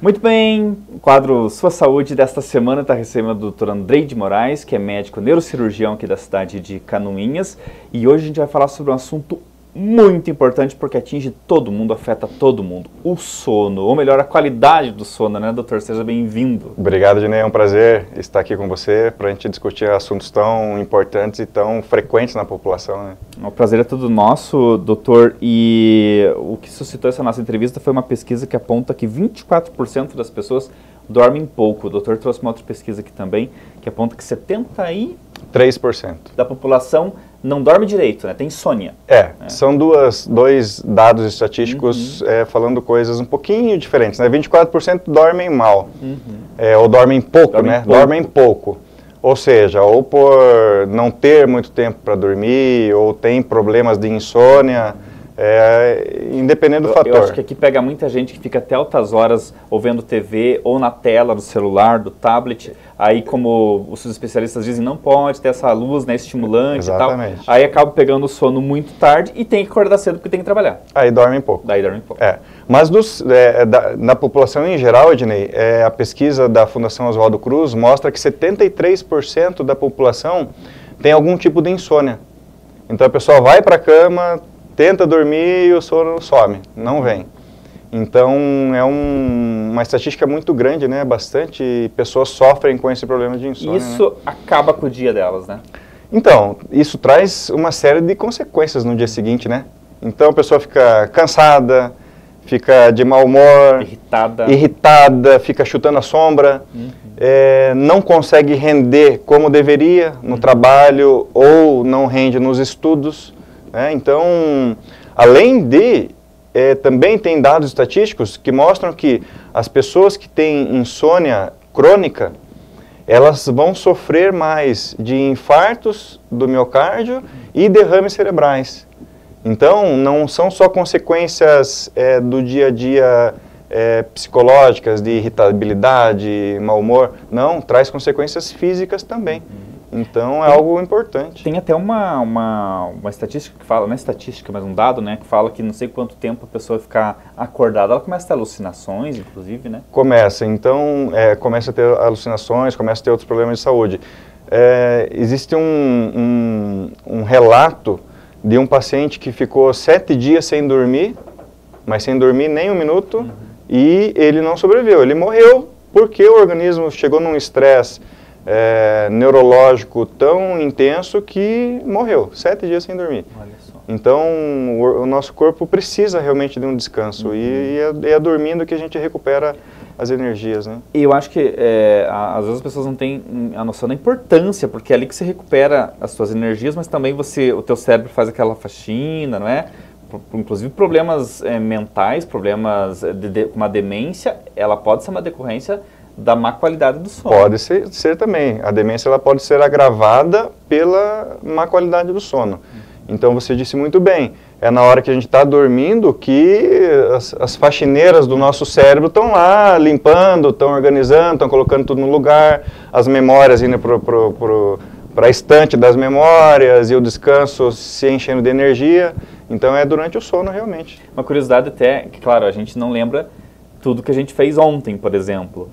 Muito bem, o quadro Sua Saúde desta semana está recebendo o Dr. Andrei de Moraes, que é médico neurocirurgião aqui da cidade de Canoinhas. E hoje a gente vai falar sobre um assunto muito importante porque atinge todo mundo, afeta todo mundo. O sono, ou melhor, a qualidade do sono, né, doutor? Seja bem-vindo. Obrigado, Dinei. É um prazer estar aqui com você para a gente discutir assuntos tão importantes e tão frequentes na população, né? O prazer é todo nosso, doutor. E o que suscitou essa nossa entrevista foi uma pesquisa que aponta que 24% das pessoas dormem pouco. O doutor trouxe uma outra pesquisa aqui também, que aponta que 3% da população não dorme direito, né? Tem insônia. São dois dados estatísticos falando coisas um pouquinho diferentes, né? 24% dormem mal, ou dormem pouco, Dormem pouco. Ou seja, ou por não ter muito tempo para dormir, ou tem problemas de insônia, independente do fator. Eu acho que aqui pega muita gente que fica até altas horas ou vendo TV, ou na tela do celular, do tablet. Aí, como os especialistas dizem, não pode ter essa luz, né, estimulante. Exatamente. E tal. Aí acaba pegando o sono muito tarde e tem que acordar cedo porque tem que trabalhar. Aí dormem pouco. Mas na população em geral, Ednei, a pesquisa da Fundação Oswaldo Cruz mostra que 73% da população tem algum tipo de insônia. Então a pessoa vai para a cama, tenta dormir e o sono some, não vem. Então, é uma estatística muito grande, né? Bastante pessoas sofrem com esse problema de insônia. Isso acaba com o dia delas, né? Então, isso traz uma série de consequências no dia seguinte, né? Então, a pessoa fica cansada, fica de mau humor, irritada, fica chutando a sombra, não consegue render como deveria no trabalho ou não rende nos estudos, né? Então, além de... também tem dados estatísticos que mostram que as pessoas que têm insônia crônica, elas vão sofrer mais de infartos do miocárdio e derrames cerebrais. Então, não são só consequências do dia a dia psicológicas, de irritabilidade, mau humor, não, traz consequências físicas também. Então, é algo importante. Tem até uma estatística que fala, não é estatística, mas um dado, né, que fala que não sei quanto tempo a pessoa ficar acordada, ela começa a ter alucinações, inclusive, né? Começa, então, começa a ter alucinações, começa a ter outros problemas de saúde. Existe um relato de um paciente que ficou 7 dias sem dormir, mas sem dormir nem um minuto, e ele não sobreviveu, ele morreu porque o organismo chegou num estresse neurológico tão intenso que morreu, 7 dias sem dormir. Olha só. Então, o nosso corpo precisa realmente de um descanso e é dormindo que a gente recupera as energias, né? E eu acho que às vezes as pessoas não têm a noção da importância, porque é ali que você recupera as suas energias, mas também o teu cérebro faz aquela faxina, não é? Inclusive problemas mentais, problemas com uma demência, ela pode ser uma decorrência da má qualidade do sono. Pode ser também. A demência ela pode ser agravada pela má qualidade do sono. Então você disse muito bem, é na hora que a gente está dormindo que as faxineiras do nosso cérebro estão lá limpando, estão organizando, estão colocando tudo no lugar, as memórias indo para a estante das memórias e o descanso se enchendo de energia. Então é durante o sono realmente. Uma curiosidade até, que claro, a gente não lembra tudo que a gente fez ontem, por exemplo.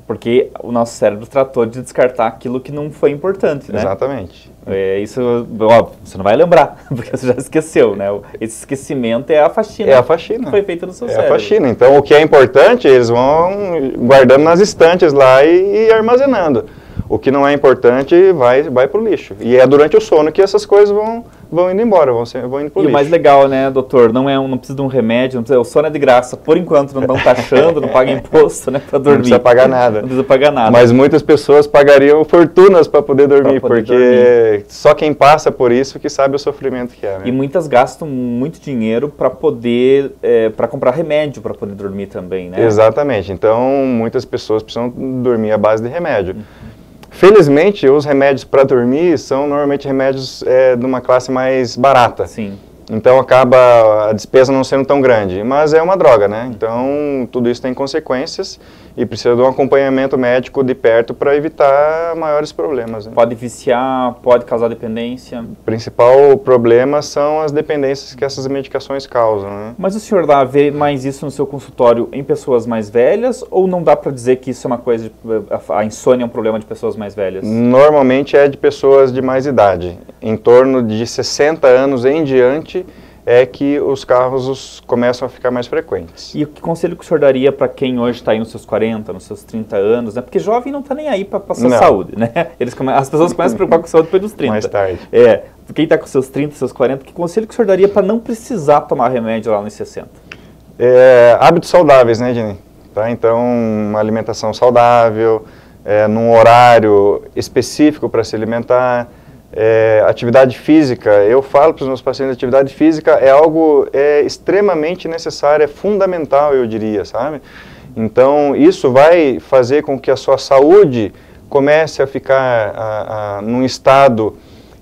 Porque o nosso cérebro tratou de descartar aquilo que não foi importante, né? Exatamente. Isso, óbvio, você não vai lembrar, porque você já esqueceu, né? Esse esquecimento é a faxina. É a faxina. Que foi feita no seu cérebro. É a faxina. Então, o que é importante, eles vão guardando nas estantes lá e armazenando. O que não é importante vai para o lixo. E é durante o sono que essas coisas vão indo embora, vão indo para o lixo. E o mais legal, né, doutor, não precisa de um remédio, o sono é de graça. Por enquanto não estão taxando, não paga imposto, né, para dormir. Não precisa pagar nada. Não precisa pagar nada. Mas muitas pessoas pagariam fortunas para poder dormir, porque só quem passa por isso que sabe o sofrimento que é. Né? E muitas gastam muito dinheiro para poder, para comprar remédio para poder dormir também, né? Exatamente. Então, muitas pessoas precisam dormir à base de remédio. Felizmente, os remédios para dormir são normalmente remédios de uma classe mais barata. Sim. Então acaba a despesa não sendo tão grande, mas é uma droga, né? Então tudo isso tem consequências e precisa de um acompanhamento médico de perto para evitar maiores problemas. Né? Pode viciar, pode causar dependência? O principal problema são as dependências que essas medicações causam. Né? Mas o senhor vê mais isso no seu consultório em pessoas mais velhas ou não dá para dizer que isso é uma coisa, a insônia é um problema de pessoas mais velhas? Normalmente é de pessoas de mais idade, em torno de 60 anos em diante é que os casos começam a ficar mais frequentes. E que conselho que o senhor daria para quem hoje está aí nos seus 40, nos seus 30 anos, né? Porque jovem não está nem aí para a sua saúde, né? As pessoas começam a se preocupar com a saúde depois dos 30. Mais tarde. Quem está com seus 30, seus 40, que conselho que o senhor daria para não precisar tomar remédio lá nos 60? Hábitos saudáveis, né, Jenny? Tá? Então, uma alimentação saudável, num horário específico para se alimentar, atividade física. Eu falo para os meus pacientes, atividade física é algo extremamente necessário, é fundamental, eu diria, sabe? Então, isso vai fazer com que a sua saúde comece a ficar num estado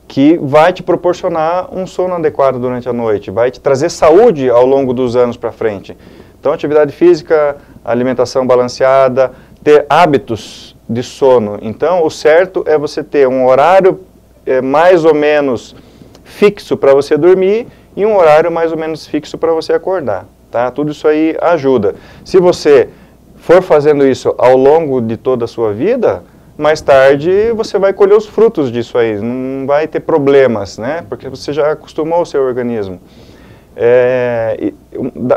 que vai te proporcionar um sono adequado durante a noite, vai te trazer saúde ao longo dos anos para frente. Então, atividade física, alimentação balanceada, ter hábitos de sono. Então, o certo é você ter um horário mais ou menos fixo para você dormir e um horário mais ou menos fixo para você acordar, tá? Tudo isso aí ajuda. Se você for fazendo isso ao longo de toda a sua vida, mais tarde você vai colher os frutos disso aí, não vai ter problemas, né? Porque você já acostumou o seu organismo.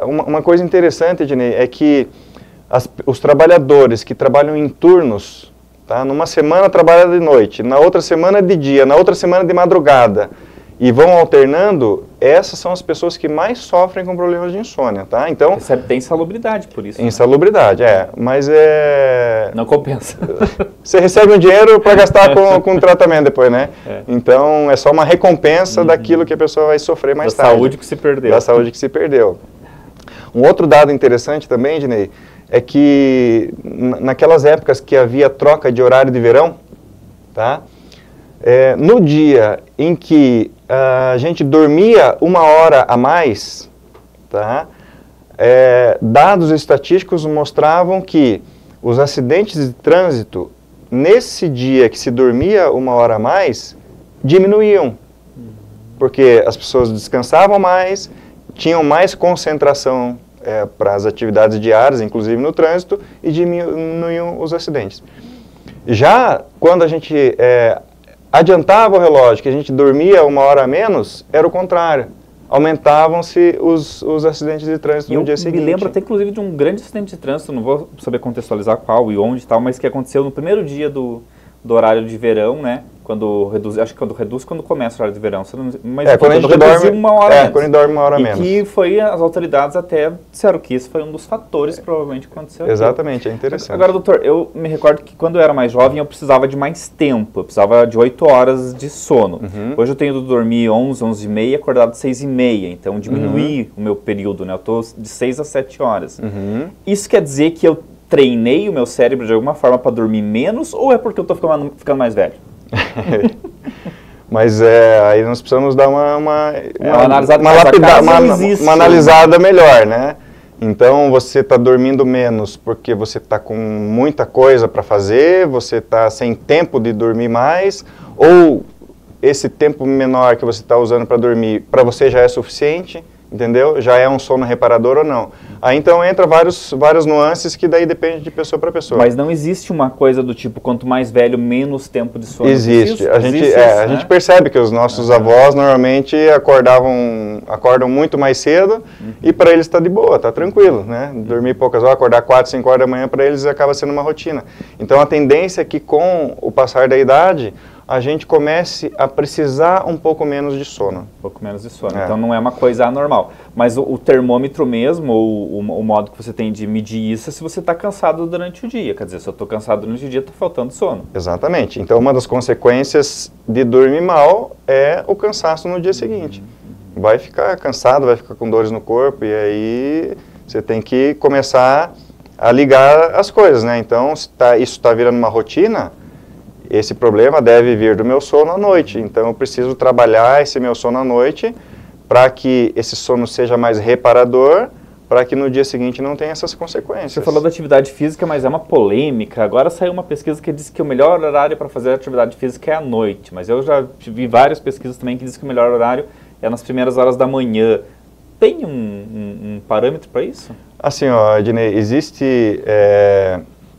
Uma coisa interessante, Ednei, é que os trabalhadores que trabalham em turnos, tá? Numa semana trabalha de noite, na outra semana de dia, na outra semana de madrugada, e vão alternando, essas são as pessoas que mais sofrem com problemas de insônia, tá? Então, tem insalubridade por isso. Insalubridade, mas não compensa. Você recebe um dinheiro para gastar com tratamento depois, né? Então, é só uma recompensa daquilo que a pessoa vai sofrer mais tarde. Da saúde que se perdeu. Da saúde que se perdeu. Um outro dado interessante também, Ednei, é que naquelas épocas que havia troca de horário de verão, tá? No dia em que a gente dormia 1 hora a mais, tá? Dados estatísticos mostravam que os acidentes de trânsito, nesse dia que se dormia 1 hora a mais, diminuíam. Porque as pessoas descansavam mais, tinham mais concentração para as atividades diárias, inclusive no trânsito, e diminuíam os acidentes. Já quando a gente adiantava o relógio, que a gente dormia 1 hora a menos, era o contrário. Aumentavam-se os acidentes de trânsito no dia seguinte. Eu me lembro até, inclusive, de um grande acidente de trânsito, não vou saber contextualizar qual e onde e tal, mas que aconteceu no primeiro dia do horário de verão, né? Quando reduz, quando começa o horário de verão. Mas quando a gente dorme 1 hora menos. Quando a gente dorme 1 hora menos. E que as autoridades até disseram que isso foi um dos fatores, provavelmente, que aconteceu. Exatamente, é interessante. Agora, doutor, eu me recordo que quando eu era mais jovem, eu precisava de mais tempo. Eu precisava de 8 horas de sono. Hoje eu tenho de dormir 11, 11h30, acordado 6h30. Então, diminuí o meu período, né? Eu estou de 6 a 7 horas. Isso quer dizer que eu treinei o meu cérebro de alguma forma para dormir menos, ou é porque eu estou ficando mais velho? Mas aí nós precisamos dar uma analisada melhor, né? Então você está dormindo menos porque você está com muita coisa para fazer, você está sem tempo de dormir mais, ou esse tempo menor que você está usando para dormir, para você já é suficiente, entendeu? Já é um sono reparador ou não? Aí então entra várias nuances que daí depende de pessoa para pessoa. Mas não existe uma coisa do tipo, quanto mais velho, menos tempo de sono? Existe. A gente percebe que os nossos avós normalmente acordam muito mais cedo e para eles está de boa, está tranquilo, né? Dormir poucas horas, acordar 4, 5 horas da manhã, para eles acaba sendo uma rotina. Então a tendência é que com o passar da idade, a gente comece a precisar um pouco menos de sono. Um pouco menos de sono. Então não é uma coisa anormal. Mas o termômetro mesmo, ou o modo que você tem de medir isso, é se você está cansado durante o dia. Quer dizer, se eu estou cansado durante o dia, está faltando sono. Exatamente. Então uma das consequências de dormir mal é o cansaço no dia seguinte. Vai ficar cansado, vai ficar com dores no corpo, e aí você tem que começar a ligar as coisas, né? Então, se isso está virando uma rotina, esse problema deve vir do meu sono à noite. Então, eu preciso trabalhar esse meu sono à noite para que esse sono seja mais reparador, para que no dia seguinte não tenha essas consequências. Você falou da atividade física, mas é uma polêmica. Agora saiu uma pesquisa que diz que o melhor horário para fazer atividade física é à noite, mas eu já vi várias pesquisas também que dizem que o melhor horário é nas primeiras horas da manhã. Tem um parâmetro para isso? Assim, Ednei, existe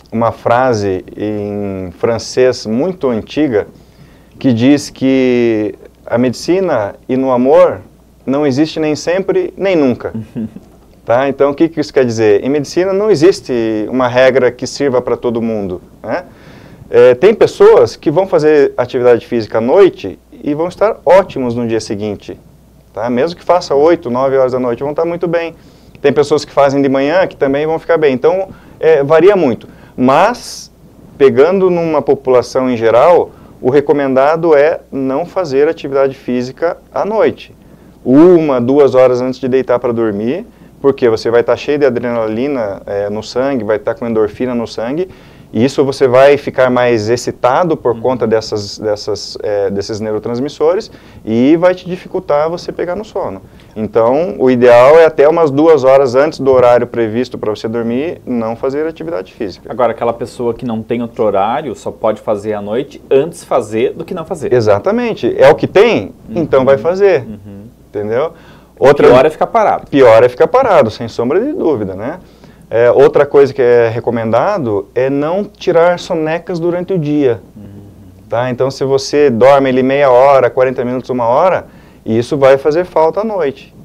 uma frase em francês muito antiga que diz que a medicina e no amor não existe nem sempre, nem nunca. Tá? Então, o que isso quer dizer? Em medicina não existe uma regra que sirva para todo mundo, né? Tem pessoas que vão fazer atividade física à noite e vão estar ótimos no dia seguinte. Tá? Mesmo que faça 8, 9 horas da noite, vão estar muito bem. Tem pessoas que fazem de manhã que também vão ficar bem. Então, varia muito. Mas, pegando numa população em geral, o recomendado é não fazer atividade física à noite. 1, 2 horas antes de deitar para dormir, porque você vai estar cheio de adrenalina no sangue, vai estar com endorfina no sangue, e isso você vai ficar mais excitado por conta desses neurotransmissores e vai te dificultar você pegar no sono. Então, o ideal é até umas 2 horas antes do horário previsto para você dormir, não fazer atividade física. Agora, aquela pessoa que não tem outro horário, só pode fazer à noite, antes fazer do que não fazer. Exatamente. É o que tem, então vai fazer. Entendeu? Pior é ficar parado. Pior é ficar parado, sem sombra de dúvida, né? Outra coisa que é recomendado é não tirar sonecas durante o dia. Tá? Então, se você dorme ali meia hora, 40 minutos, 1 hora, isso vai fazer falta à noite.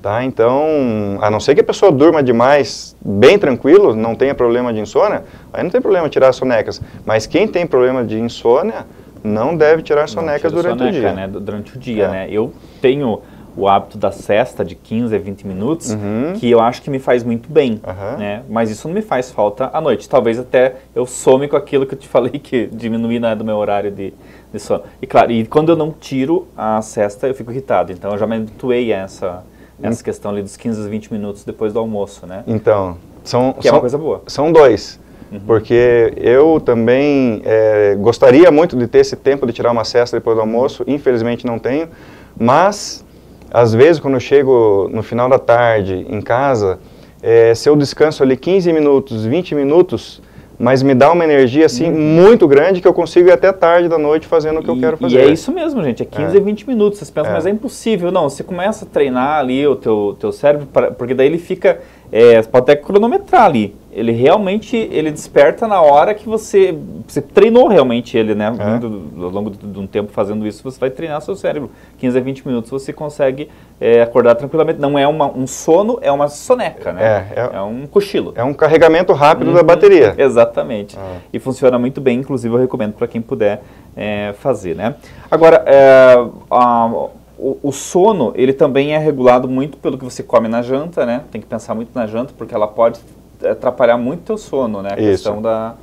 Tá? Então, a não ser que a pessoa durma demais, bem tranquilo, não tenha problema de insônia, aí não tem problema tirar sonecas. Mas quem tem problema de insônia, não deve tirar sonecas durante o dia. Né? Durante o dia, né? Eu tenho o hábito da sesta de 15 a 20 minutos, que eu acho que me faz muito bem, né? Mas isso não me faz falta à noite. Talvez até eu some com aquilo que eu te falei, que diminuir do meu horário de sono. E claro, e quando eu não tiro a sesta, eu fico irritado. Então eu já me habituei a essa questão ali dos 15 a 20 minutos depois do almoço, né? Então, é uma coisa boa. São 2. Porque eu também gostaria muito de ter esse tempo de tirar uma sesta depois do almoço, infelizmente não tenho, mas às vezes quando eu chego no final da tarde em casa, se eu descanso ali 15 minutos, 20 minutos, mas me dá uma energia assim muito grande que eu consigo ir até tarde da noite fazendo o que eu quero fazer. E é isso mesmo, gente, é 15 a 20 minutos, vocês pensam, mas é impossível. Não, você começa a treinar ali o teu cérebro, porque daí ele fica, você pode até cronometrar ali, ele realmente, ele desperta na hora que você treinou realmente ele, né? Ao longo de um tempo fazendo isso, você vai treinar seu cérebro. 15 a 20 minutos você consegue acordar tranquilamente. Não é um sono, é uma soneca, né? É um cochilo. É um carregamento rápido da bateria. Exatamente. E funciona muito bem, inclusive eu recomendo para quem puder fazer, né? Agora, o sono, ele também é regulado muito pelo que você come na janta, né? Tem que pensar muito na janta, porque ela pode atrapalhar muito o teu sono, né? A questão da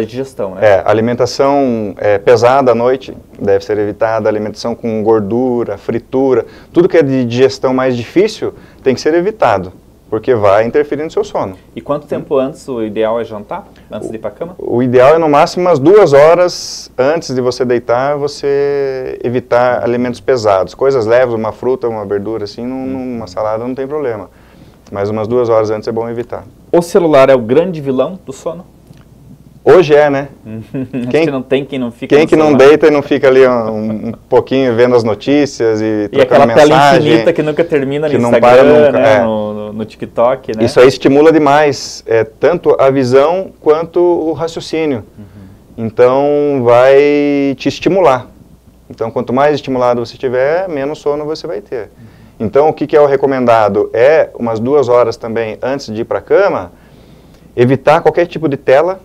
digestão, né? A alimentação pesada à noite deve ser evitada, alimentação com gordura, fritura, tudo que é de digestão mais difícil tem que ser evitado, porque vai interferir no seu sono. E quanto tempo antes o ideal é jantar, antes de ir para a cama? O ideal é no máximo umas 2 horas antes de você deitar, você evitar alimentos pesados, coisas leves, uma fruta, uma verdura, assim, numa salada não tem problema. Mas umas 2 horas antes é bom evitar. O celular é o grande vilão do sono? Hoje né? Quem não tem, quem não fica Quem que não deita e não fica ali um pouquinho vendo as notícias e trocando mensagem. E aquela tela infinita que nunca termina no Instagram, para nunca, né? No TikTok, né? Isso aí estimula demais, tanto a visão quanto o raciocínio. Então vai te estimular. Então quanto mais estimulado você estiver, menos sono você vai ter. Então o que é o recomendado? É umas 2 horas também antes de ir para a cama, evitar qualquer tipo de tela,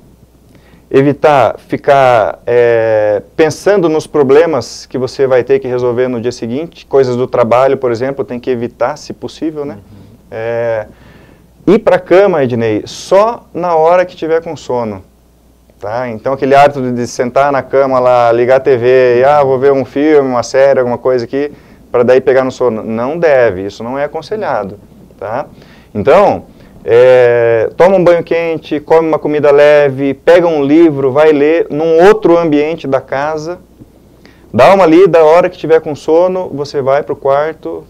evitar ficar pensando nos problemas que você vai ter que resolver no dia seguinte, coisas do trabalho, por exemplo, tem que evitar, se possível, né? Ir para a cama, Ednei, só na hora que tiver com sono. Tá? Então aquele hábito de sentar na cama lá, ligar a TV, vou ver um filme, uma série, alguma coisa aqui, para daí pegar no sono. Não deve, isso não é aconselhado. Tá? Então, toma um banho quente, come uma comida leve, pega um livro, vai ler num outro ambiente da casa, dá uma lida, a hora que tiver com sono, você vai para o quarto,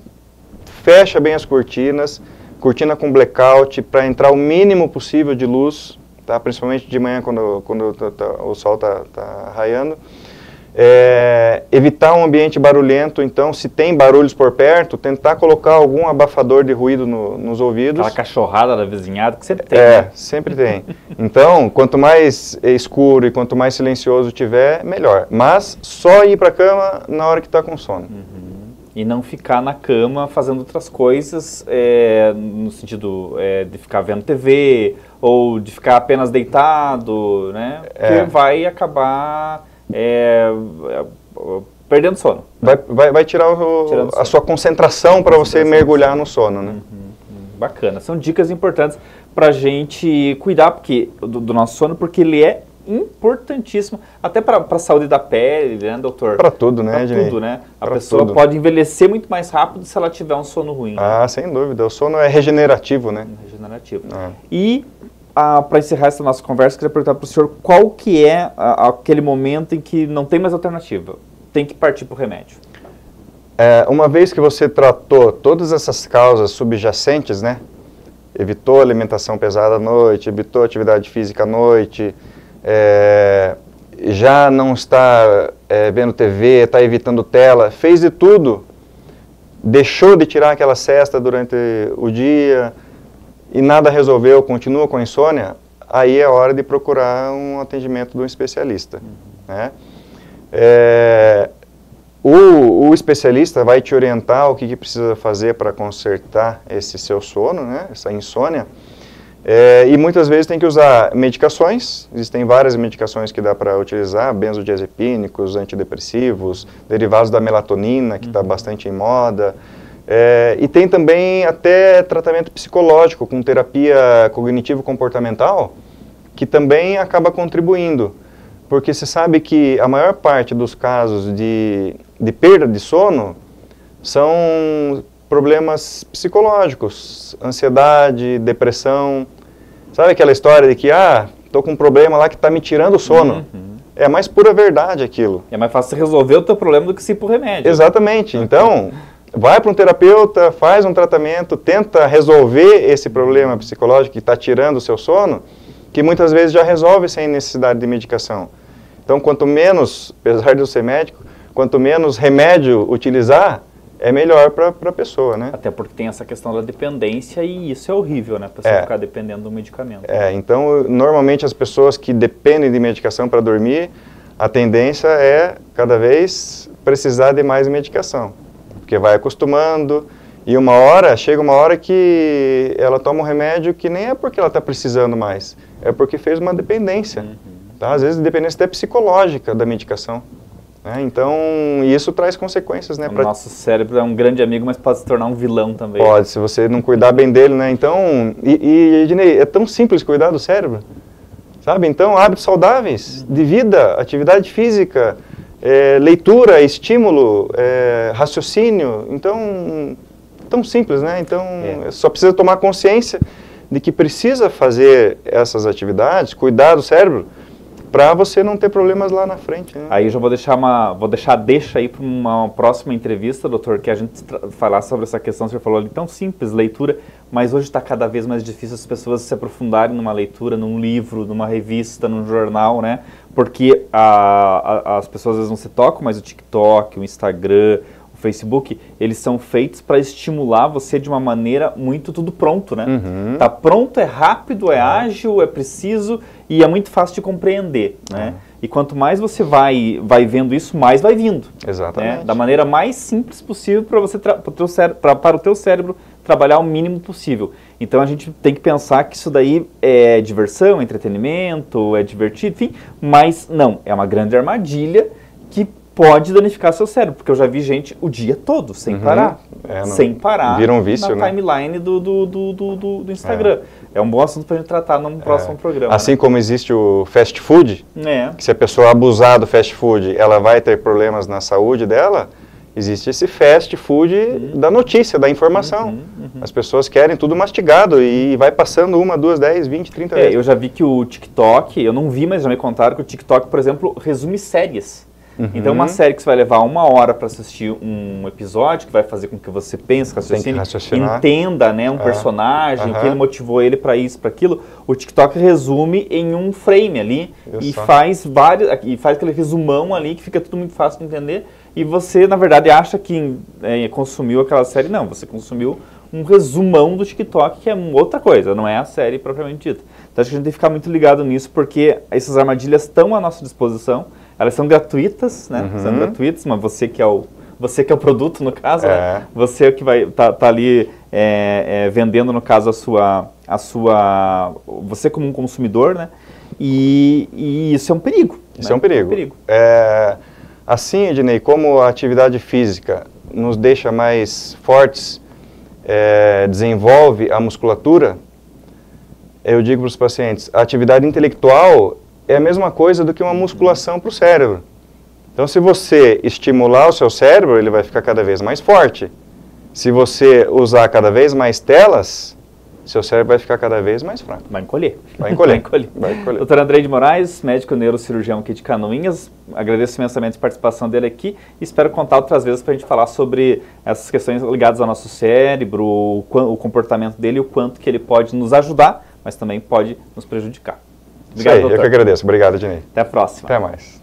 fecha bem as cortinas, cortina com blackout, para entrar o mínimo possível de luz, tá? Principalmente de manhã, quando o sol está raiando. Evitar um ambiente barulhento, então, se tem barulhos por perto, tentar colocar algum abafador de ruído nos ouvidos. Aquela cachorrada da vizinhada que sempre tem. Né? Sempre tem. Então, quanto mais escuro e quanto mais silencioso tiver, melhor. Mas só ir para a cama na hora que está com sono. E não ficar na cama fazendo outras coisas, no sentido de ficar vendo TV, ou de ficar apenas deitado, né? Porque vai acabar perdendo sono. Vai tirar a sua concentração para você mergulhar no sono, né? Bacana. São dicas importantes para a gente cuidar do nosso sono, porque ele é importantíssimo, até para a saúde da pele, né, doutor? Para tudo, né, Para tudo, né? A pessoa pode envelhecer muito mais rápido se ela tiver um sono ruim. Ah, né? Sem dúvida. O sono é regenerativo, né? Regenerativo. E, para encerrar essa nossa conversa, queria perguntar para o senhor qual que é aquele momento em que não tem mais alternativa, tem que partir para o remédio. Uma vez que você tratou todas essas causas subjacentes, né? Evitou alimentação pesada à noite, evitou atividade física à noite, já não está vendo TV, está evitando tela, fez de tudo, deixou de tirar aquela siesta durante o dia e nada resolveu, continua com insônia, aí é hora de procurar um atendimento de um especialista. Né? O especialista vai te orientar o que precisa fazer para consertar esse seu sono, né? Essa insônia. E muitas vezes tem que usar medicações, existem várias medicações que dá para utilizar, benzodiazepínicos, antidepressivos, derivados da melatonina, que está bastante em moda. E tem também até tratamento psicológico, com terapia cognitivo-comportamental, que também acaba contribuindo. Porque você sabe que a maior parte dos casos de perda de sono são problemas psicológicos, ansiedade, depressão. Sabe aquela história de que, estou com um problema lá que está me tirando o sono? É a mais pura verdade aquilo. É mais fácil resolver o teu problema do que se ir pro remédio. Exatamente. Então, vai para um terapeuta, faz um tratamento, tenta resolver esse problema psicológico que está tirando o seu sono, que muitas vezes já resolve sem necessidade de medicação. Então, quanto menos, apesar de eu ser médico, quanto menos remédio utilizar, é melhor para a pessoa, né? Até porque tem essa questão da dependência e isso é horrível, né? A pessoa ficar dependendo do medicamento. Então, normalmente as pessoas que dependem de medicação para dormir, a tendência é, cada vez, precisar de mais medicação. Porque vai acostumando e chega uma hora que ela toma um remédio que nem é porque ela está precisando mais, é porque fez uma dependência. Tá? Às vezes, dependência até psicológica da medicação. Então, isso traz consequências, né? O nosso cérebro é um grande amigo, mas pode se tornar um vilão também. Pode, se você não cuidar bem dele, né? Então, Ednei, é tão simples cuidar do cérebro, sabe? Então, hábitos saudáveis de vida, atividade física, leitura, estímulo, raciocínio. Então, tão simples, né? Então, só precisa tomar consciência de que precisa fazer essas atividades, cuidar do cérebro, para você não ter problemas lá na frente. Né? Aí eu já vou deixar deixa aí para uma próxima entrevista, doutor, que a gente falar sobre essa questão. Você falou ali, tão simples, leitura, mas hoje está cada vez mais difícil as pessoas se aprofundarem numa leitura, num livro, numa revista, num jornal, né? Porque as pessoas às vezes não se tocam, mas o TikTok, o Instagram, o Facebook, eles são feitos para estimular você de uma maneira muito tudo pronto, né? Tá pronto, é rápido, é ágil, é preciso e é muito fácil de compreender, né? E quanto mais você vai vendo isso, mais vai vindo. Exatamente. Né? Da maneira mais simples possível para você para o teu cérebro trabalhar o mínimo possível. Então a gente tem que pensar que isso daí é diversão, é entretenimento, é divertido, enfim, mas não, é uma grande armadilha que pode danificar seu cérebro, porque eu já vi gente o dia todo, sem parar. Sem parar. Vira um vício, na timeline do Instagram. É um bom assunto para a gente tratar num próximo programa. Assim como existe o fast food, que se a pessoa abusar do fast food, ela vai ter problemas na saúde dela, existe esse fast food da notícia, da informação. As pessoas querem tudo mastigado e vai passando 1, 2, 10, 20, 30 vezes. Eu já vi que o TikTok, eu não vi, mas já me contaram que o TikTok, por exemplo, resume séries. Então uma série que você vai levar 1 hora para assistir um episódio, que vai fazer com que você pense, raciocine, entenda, né, um personagem, o que ele motivou ele para isso, para aquilo, o TikTok resume em um frame ali e faz aquele resumão ali que fica tudo muito fácil de entender e você, na verdade, acha que consumiu aquela série. Não, você consumiu um resumão do TikTok, que é outra coisa, não é a série propriamente dita. Então acho que a gente tem que ficar muito ligado nisso, porque essas armadilhas estão à nossa disposição. Elas são gratuitas, né? São gratuitas, mas você que é o produto, no caso, né? Você é o que vai tá ali vendendo, no caso, você como um consumidor, né? E isso é um perigo. Isso é um perigo. Assim, Ednei, como a atividade física nos deixa mais fortes, desenvolve a musculatura, eu digo para os pacientes, a atividade intelectual é a mesma coisa do que uma musculação para o cérebro. Então, se você estimular o seu cérebro, ele vai ficar cada vez mais forte. Se você usar cada vez mais telas, seu cérebro vai ficar cada vez mais fraco. Vai encolher. Vai encolher. Vai encolher. Dr. Andrei de Moraes, médico neurocirurgião aqui de Canoinhas, agradeço imensamente a participação dele aqui e espero contar outras vezes para a gente falar sobre essas questões ligadas ao nosso cérebro, o comportamento dele e o quanto que ele pode nos ajudar, mas também pode nos prejudicar. Obrigado, doutor. Eu que agradeço. Obrigado, Ednei. Até a próxima. Até mais.